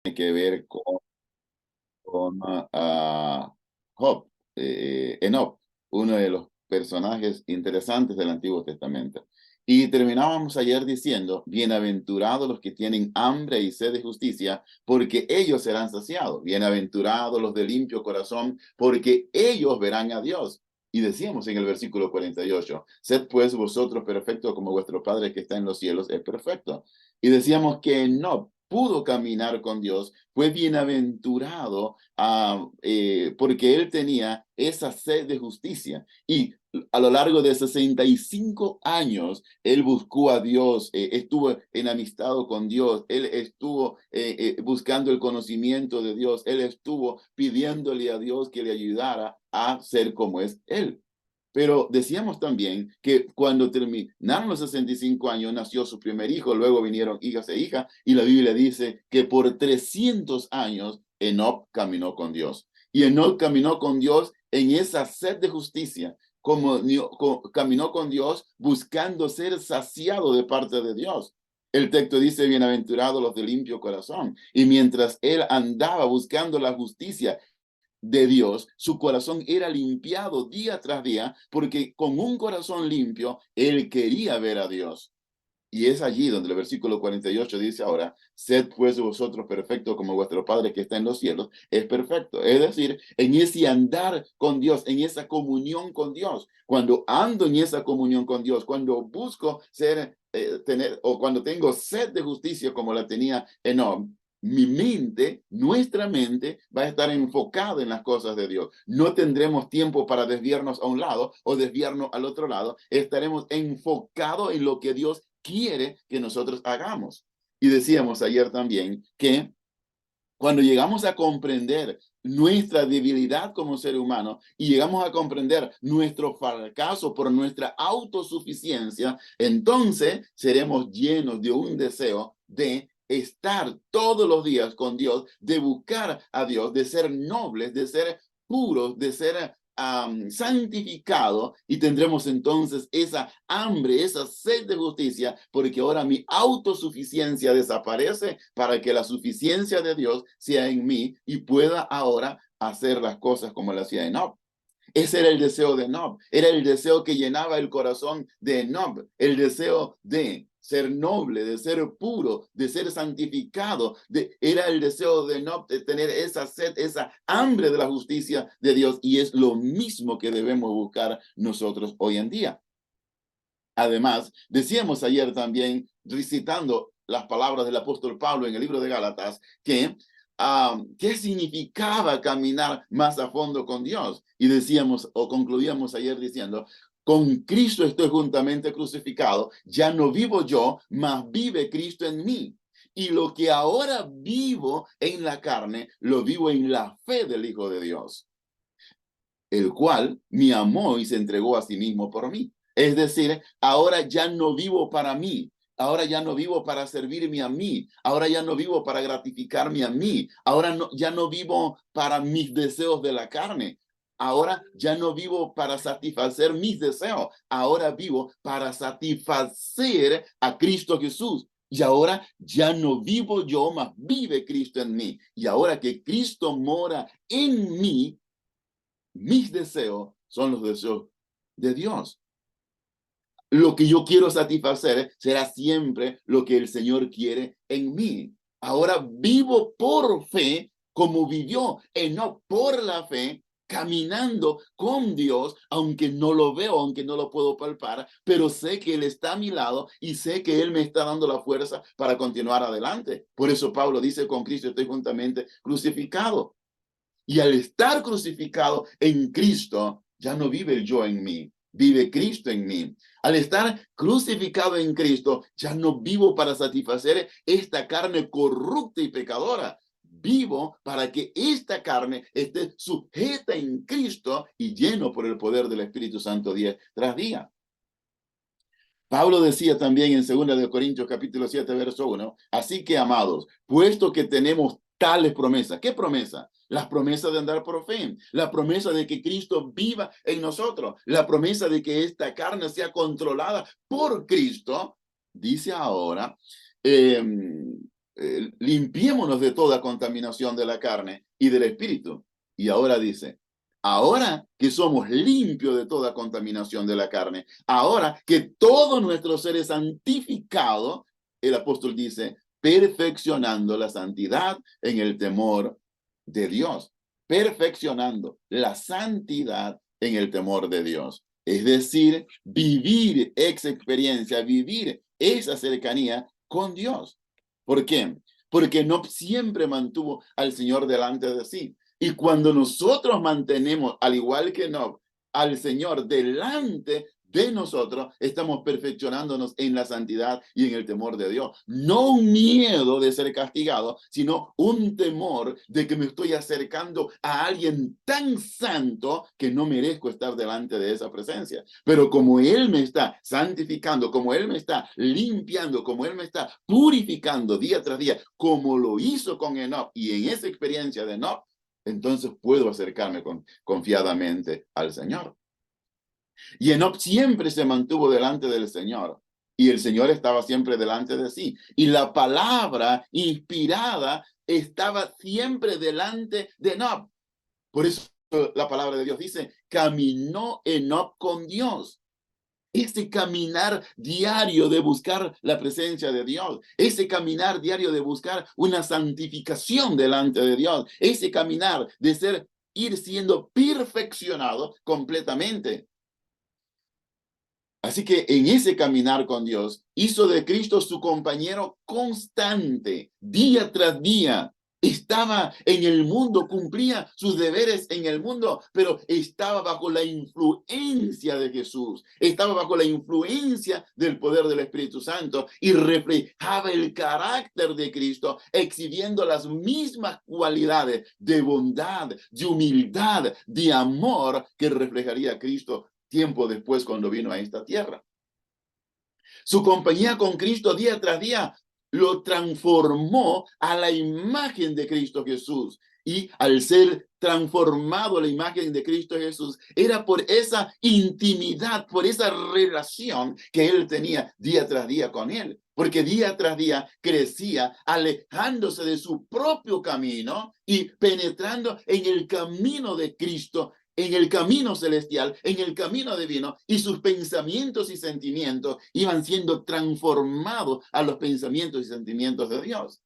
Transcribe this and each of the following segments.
que ver con Job, Enoc, uno de los personajes interesantes del Antiguo Testamento. Y terminábamos ayer diciendo, bienaventurados los que tienen hambre y sed de justicia, porque ellos serán saciados. Bienaventurados los de limpio corazón, porque ellos verán a Dios. Y decíamos en el versículo 48, sed pues vosotros perfectos como vuestro Padre que está en los cielos es perfecto. Y decíamos que no pudo caminar con Dios, fue bienaventurado porque él tenía esa sed de justicia. Y a lo largo de 65 años, él buscó a Dios, estuvo en amistad con Dios, él estuvo buscando el conocimiento de Dios, él estuvo pidiéndole a Dios que le ayudara a ser como es él. Pero decíamos también que cuando terminaron los 65 años, nació su primer hijo, luego vinieron hijas e hijas, y la Biblia dice que por 300 años Enoc caminó con Dios. Y Enoc caminó con Dios en esa sed de justicia, caminó con Dios buscando ser saciado de parte de Dios. El texto dice, bienaventurados los de limpio corazón. Y mientras él andaba buscando la justicia de Dios, su corazón era limpiado día tras día, porque con un corazón limpio, él quería ver a Dios. Y es allí donde el versículo 48 dice ahora, sed pues vosotros perfectos como vuestro Padre que está en los cielos es perfecto. Es decir, en ese andar con Dios, en esa comunión con Dios, cuando ando en esa comunión con Dios, cuando busco tener, o cuando tengo sed de justicia como la tenía Enoch, mi mente, nuestra mente, va a estar enfocada en las cosas de Dios. No tendremos tiempo para desviarnos a un lado o desviarnos al otro lado. Estaremos enfocados en lo que Dios quiere que nosotros hagamos. Y decíamos ayer también que cuando llegamos a comprender nuestra debilidad como ser humano y llegamos a comprender nuestro fracaso por nuestra autosuficiencia, entonces seremos llenos de un deseo de estar todos los días con Dios, de buscar a Dios, de ser nobles, de ser puros, de ser santificado, y tendremos entonces esa hambre, esa sed de justicia, porque ahora mi autosuficiencia desaparece para que la suficiencia de Dios sea en mí y pueda ahora hacer las cosas como las hacía Enoch. Ese era el deseo de Enoch, era el deseo que llenaba el corazón de Enoch, el deseo de ser noble, de ser puro, de ser santificado. Era el deseo de Enoch de tener esa sed, esa hambre de la justicia de Dios, y es lo mismo que debemos buscar nosotros hoy en día. Además, decíamos ayer también, recitando las palabras del apóstol Pablo en el libro de Gálatas, que qué significaba caminar más a fondo con Dios. Y decíamos, o concluíamos ayer diciendo, con Cristo estoy juntamente crucificado, ya no vivo yo, mas vive Cristo en mí. Y lo que ahora vivo en la carne, lo vivo en la fe del Hijo de Dios, el cual me amó y se entregó a sí mismo por mí. Es decir, ahora ya no vivo para mí, ahora ya no vivo para servirme a mí, ahora ya no vivo para gratificarme a mí, ahora ya no vivo para mis deseos de la carne, ahora ya no vivo para satisfacer mis deseos, ahora vivo para satisfacer a Cristo Jesús. Y ahora ya no vivo yo, mas vive Cristo en mí. Y ahora que Cristo mora en mí, mis deseos son los deseos de Dios. Lo que yo quiero satisfacer será siempre lo que el Señor quiere en mí. Ahora vivo por fe como vivió Enoc por la fe, caminando con Dios, aunque no lo veo, aunque no lo puedo palpar, pero sé que Él está a mi lado y sé que Él me está dando la fuerza para continuar adelante. Por eso Pablo dice, con Cristo estoy juntamente crucificado. Y al estar crucificado en Cristo, ya no vive el yo en mí, vive Cristo en mí. Al estar crucificado en Cristo, ya no vivo para satisfacer esta carne corrupta y pecadora. Vivo para que esta carne esté sujeta en Cristo y lleno por el poder del Espíritu Santo día tras día. Pablo decía también en 2 de Corintios capítulo 7, verso 1, así que, amados, puesto que tenemos tales promesas. ¿Qué promesa? Las promesas de andar por fe, la promesa de que Cristo viva en nosotros, la promesa de que esta carne sea controlada por Cristo. Dice ahora, limpiémonos de toda contaminación de la carne y del espíritu. Y ahora dice, ahora que somos limpios de toda contaminación de la carne, ahora que todo nuestro ser es santificado, el apóstol dice, perfeccionando la santidad en el temor de Dios. Perfeccionando la santidad en el temor de Dios. Es decir, vivir esa experiencia, vivir esa cercanía con Dios. ¿Por qué? Porque Enoc siempre mantuvo al Señor delante de sí. Y cuando nosotros mantenemos, al igual que Enoc, al Señor delante de nosotros, estamos perfeccionándonos en la santidad y en el temor de Dios. No un miedo de ser castigado, sino un temor de que me estoy acercando a alguien tan santo que no merezco estar delante de esa presencia. Pero como Él me está santificando, como Él me está limpiando, como Él me está purificando día tras día, como lo hizo con Enoc y en esa experiencia de Enoc, entonces puedo acercarme confiadamente al Señor. Y Enoc siempre se mantuvo delante del Señor. Y el Señor estaba siempre delante de sí. Y la palabra inspirada estaba siempre delante de Enoc. Por eso la palabra de Dios dice, caminó Enoc con Dios. Ese caminar diario de buscar la presencia de Dios, ese caminar diario de buscar una santificación delante de Dios, ese caminar de ir siendo perfeccionado completamente. Así que en ese caminar con Dios, hizo de Cristo su compañero constante, día tras día. Estaba en el mundo, cumplía sus deberes en el mundo, pero estaba bajo la influencia de Jesús, estaba bajo la influencia del poder del Espíritu Santo y reflejaba el carácter de Cristo, exhibiendo las mismas cualidades de bondad, de humildad, de amor que reflejaría Cristo tiempo después cuando vino a esta tierra. Su compañía con Cristo día tras día lo transformó a la imagen de Cristo Jesús. Y al ser transformado a la imagen de Cristo Jesús, era por esa intimidad, por esa relación que él tenía día tras día con él. Porque día tras día crecía alejándose de su propio camino y penetrando en el camino de Cristo, en el camino celestial, en el camino divino, y sus pensamientos y sentimientos iban siendo transformados a los pensamientos y sentimientos de Dios.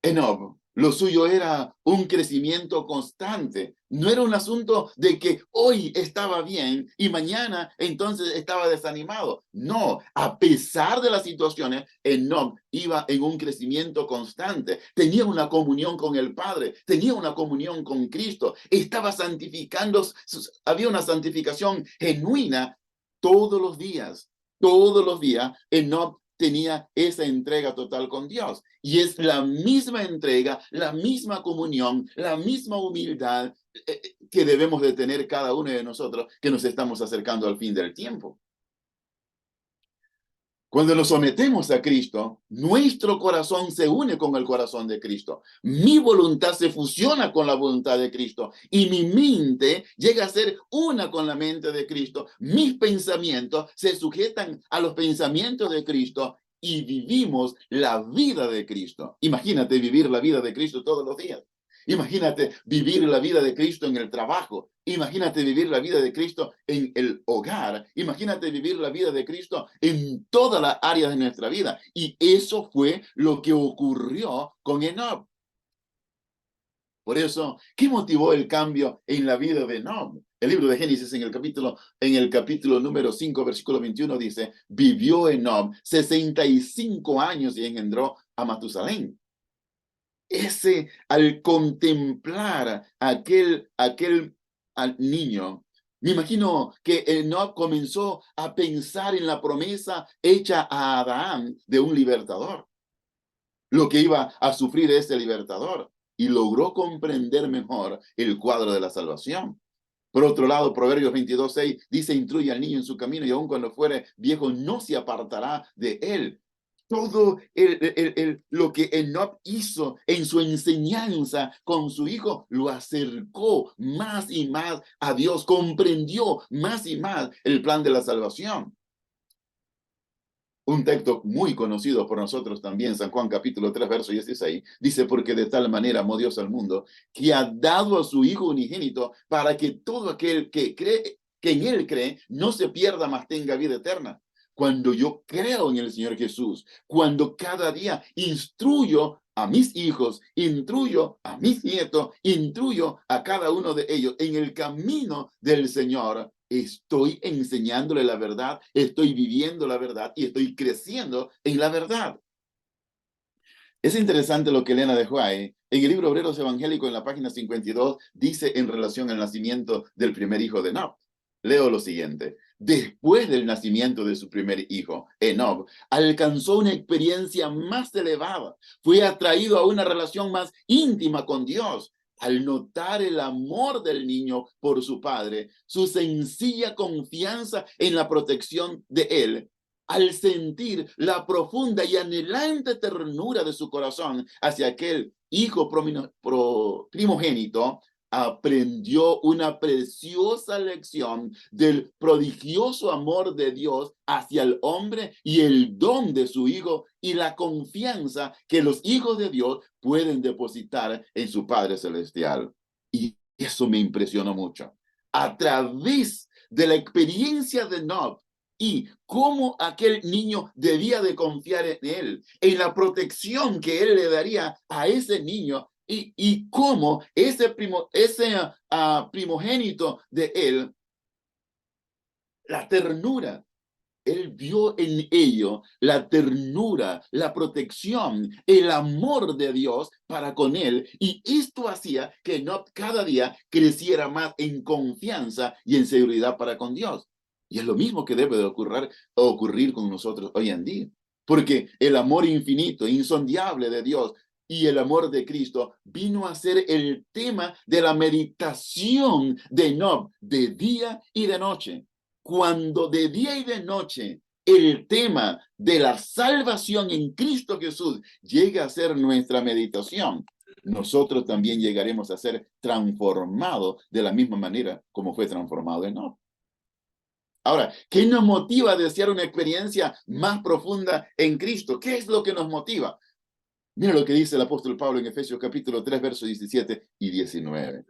Enoc, lo suyo era un crecimiento constante. No era un asunto de que hoy estaba bien y mañana entonces estaba desanimado. No, a pesar de las situaciones, Enoc iba en un crecimiento constante. Tenía una comunión con el Padre, tenía una comunión con Cristo, estaba santificando, había una santificación genuina todos los días. Todos los días, Enoc tenía esa entrega total con Dios. Y es la misma entrega, la misma comunión, la misma humildad que debemos de tener cada uno de nosotros que nos estamos acercando al fin del tiempo. Cuando nos sometemos a Cristo, nuestro corazón se une con el corazón de Cristo. Mi voluntad se fusiona con la voluntad de Cristo y mi mente llega a ser una con la mente de Cristo. Mis pensamientos se sujetan a los pensamientos de Cristo y vivimos la vida de Cristo. Imagínate vivir la vida de Cristo todos los días. Imagínate vivir la vida de Cristo en el trabajo. Imagínate vivir la vida de Cristo en el hogar. Imagínate vivir la vida de Cristo en todas las áreas de nuestra vida. Y eso fue lo que ocurrió con Enoc. Por eso, ¿qué motivó el cambio en la vida de Enoc? El libro de Génesis en el capítulo número 5, versículo 21 dice, vivió Enoc 65 años y engendró a Matusalén. Al contemplar al niño, me imagino que Enoc comenzó a pensar en la promesa hecha a Adán de un libertador, lo que iba a sufrir ese libertador, y logró comprender mejor el cuadro de la salvación. Por otro lado, Proverbios 22:6 dice, instruye al niño en su camino y aun cuando fuere viejo no se apartará de él. Todo lo que Enoc hizo en su enseñanza con su hijo lo acercó más y más a Dios, comprendió más y más el plan de la salvación. Un texto muy conocido por nosotros también, San Juan capítulo 3, verso 16, dice, porque de tal manera amó Dios al mundo, que ha dado a su Hijo unigénito, para que todo aquel que cree, que en Él cree, no se pierda, mas tenga vida eterna. Cuando yo creo en el Señor Jesús, cuando cada día instruyo a mis hijos, instruyo a mis nietos, instruyo a cada uno de ellos en el camino del Señor, estoy enseñándole la verdad, estoy viviendo la verdad y estoy creciendo en la verdad. Es interesante lo que Elena dejó ahí. En el libro Obreros Evangélicos, en la página 52, dice en relación al nacimiento del primer hijo de Enob. Leo lo siguiente. Después del nacimiento de su primer hijo, Enob alcanzó una experiencia más elevada. Fue atraído a una relación más íntima con Dios. Al notar el amor del niño por su padre, su sencilla confianza en la protección de él, al sentir la profunda y anhelante ternura de su corazón hacia aquel hijo primogénito, aprendió una preciosa lección del prodigioso amor de Dios hacia el hombre y el don de su Hijo y la confianza que los hijos de Dios pueden depositar en su Padre Celestial. Y eso me impresionó mucho. A través de la experiencia de Nob, y cómo aquel niño debía de confiar en él, en la protección que él le daría a ese niño, y cómo ese primogénito de él, la ternura, él vio en ello la ternura, la protección, el amor de Dios para con él, y esto hacía que no cada día creciera más en confianza y en seguridad para con Dios. Y es lo mismo que debe de ocurrir con nosotros hoy en día, porque el amor infinito, insondable de Dios y el amor de Cristo vino a ser el tema de la meditación de Enob de día y de noche. Cuando de día y de noche el tema de la salvación en Cristo Jesús llega a ser nuestra meditación, nosotros también llegaremos a ser transformados de la misma manera como fue transformado Enoc. Ahora, ¿qué nos motiva a desear una experiencia más profunda en Cristo? ¿Qué es lo que nos motiva? Mira lo que dice el apóstol Pablo en Efesios capítulo 3, versos 17 y 19.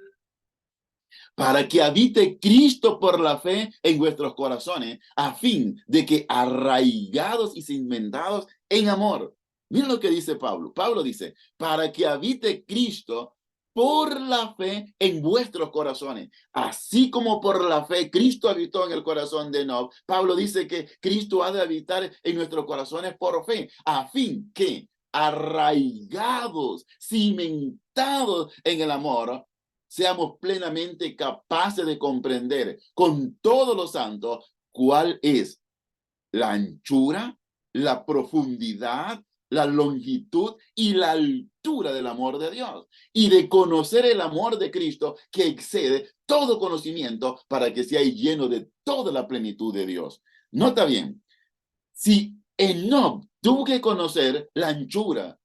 Para que habite Cristo por la fe en vuestros corazones, a fin de que arraigados y cimentados en amor. Miren lo que dice Pablo. Pablo dice, para que habite Cristo por la fe en vuestros corazones. Así como por la fe Cristo habitó en el corazón de Enoc, Pablo dice que Cristo ha de habitar en nuestros corazones por fe, a fin que arraigados, cimentados en el amor, seamos plenamente capaces de comprender con todos los santos cuál es la anchura, la profundidad, la longitud y la altura del amor de Dios, y de conocer el amor de Cristo que excede todo conocimiento, para que sea lleno de toda la plenitud de Dios. Nota bien, si Enoc tuvo que conocer la anchura,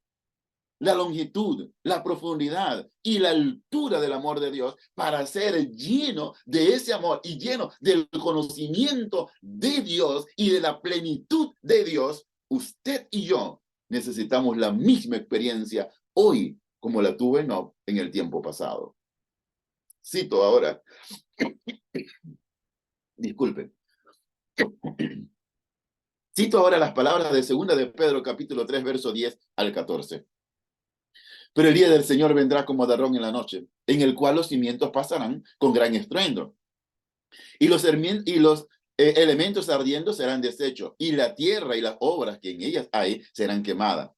la longitud, la profundidad y la altura del amor de Dios para ser lleno de ese amor y lleno del conocimiento de Dios y de la plenitud de Dios, usted y yo necesitamos la misma experiencia hoy como la tuve Enoc en el tiempo pasado. Cito ahora, disculpen, cito ahora las palabras de 2 de Pedro capítulo 3, verso 10 al 14. Pero el día del Señor vendrá como ladrón en la noche, en el cual los cimientos pasarán con gran estruendo, y los elementos ardiendo serán deshechos, y la tierra y las obras que en ellas hay serán quemadas.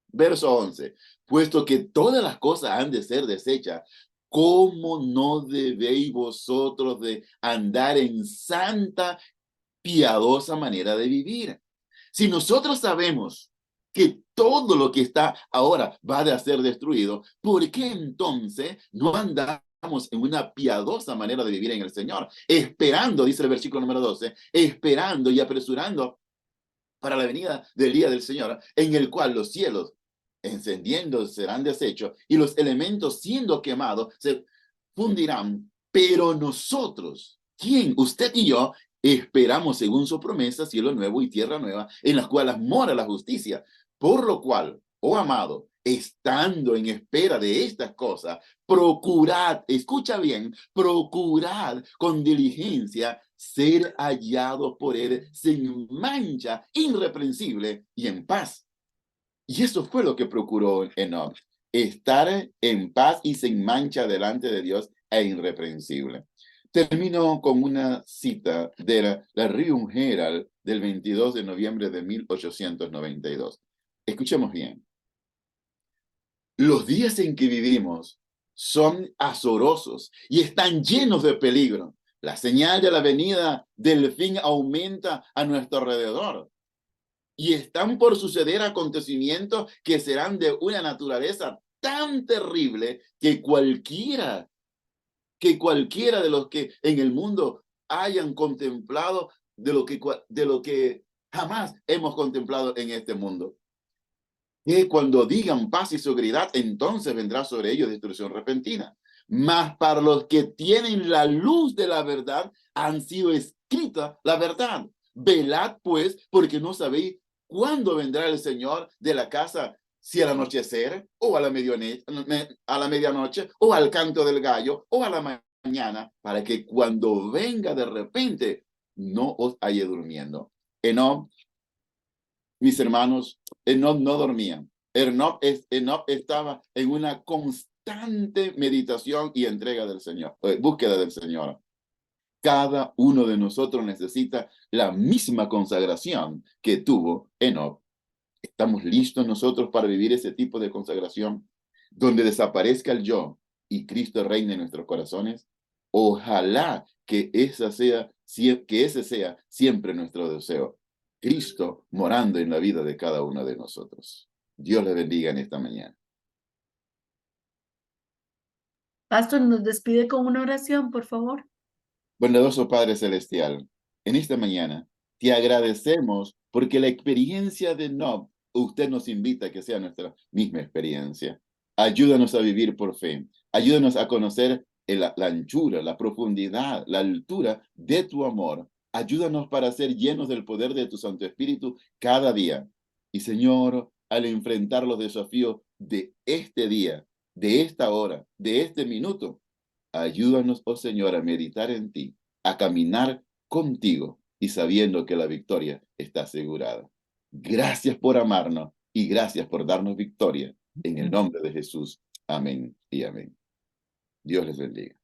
Verso 11. Puesto que todas las cosas han de ser deshechas, ¿cómo no debéis vosotros de andar en santa, piadosa manera de vivir? Si nosotros sabemos que todo lo que está ahora va a ser destruido, ¿por qué entonces no andamos en una piadosa manera de vivir en el Señor? Esperando, dice el versículo número 12, esperando y apresurando para la venida del día del Señor, en el cual los cielos encendiendo serán deshechos y los elementos siendo quemados se fundirán. Pero nosotros, ¿quién? Usted y yo, esperamos según su promesa cielo nuevo y tierra nueva, en las cuales mora la justicia. Por lo cual, oh amado, estando en espera de estas cosas, procurad, escucha bien, procurad con diligencia ser hallados por él sin mancha, irreprensible y en paz. Y eso fue lo que procuró Enoch, estar en paz y sin mancha delante de Dios e irreprensible. Termino con una cita de la Review Herald del 22 de noviembre de 1892. Escuchemos bien. Los días en que vivimos son azorosos y están llenos de peligro. La señal de la venida del fin aumenta a nuestro alrededor. Y están por suceder acontecimientos que serán de una naturaleza tan terrible que cualquiera de los que en el mundo hayan contemplado, de lo que jamás hemos contemplado en este mundo. Que cuando digan paz y seguridad, entonces vendrá sobre ellos destrucción repentina. Mas para los que tienen la luz de la verdad, han sido escrita la verdad. Velad pues, porque no sabéis cuándo vendrá el Señor de la casa, si al anochecer, o a la medianoche, o al canto del gallo, o a la mañana, para que cuando venga de repente, no os halle durmiendo. Enoc, mis hermanos, Enoc no dormía. Enoc estaba en una constante meditación y entrega del Señor, búsqueda del Señor. Cada uno de nosotros necesita la misma consagración que tuvo Enoc. ¿Estamos listos nosotros para vivir ese tipo de consagración donde desaparezca el yo y Cristo reine en nuestros corazones? Ojalá que ese sea siempre nuestro deseo. Cristo morando en la vida de cada uno de nosotros. Dios les bendiga en esta mañana. Pastor, nos despide con una oración, por favor. Bondadoso Padre Celestial, en esta mañana te agradecemos porque la experiencia de Nob, usted nos invita a que sea nuestra misma experiencia. Ayúdanos a vivir por fe. Ayúdanos a conocer la anchura, la profundidad, la altura de tu amor. Ayúdanos para ser llenos del poder de tu Santo Espíritu cada día. Y Señor, al enfrentar los desafíos de este día, de esta hora, de este minuto, ayúdanos, oh Señor, a meditar en ti, a caminar contigo y sabiendo que la victoria está asegurada. Gracias por amarnos y gracias por darnos victoria. En el nombre de Jesús. Amén y amén. Dios les bendiga.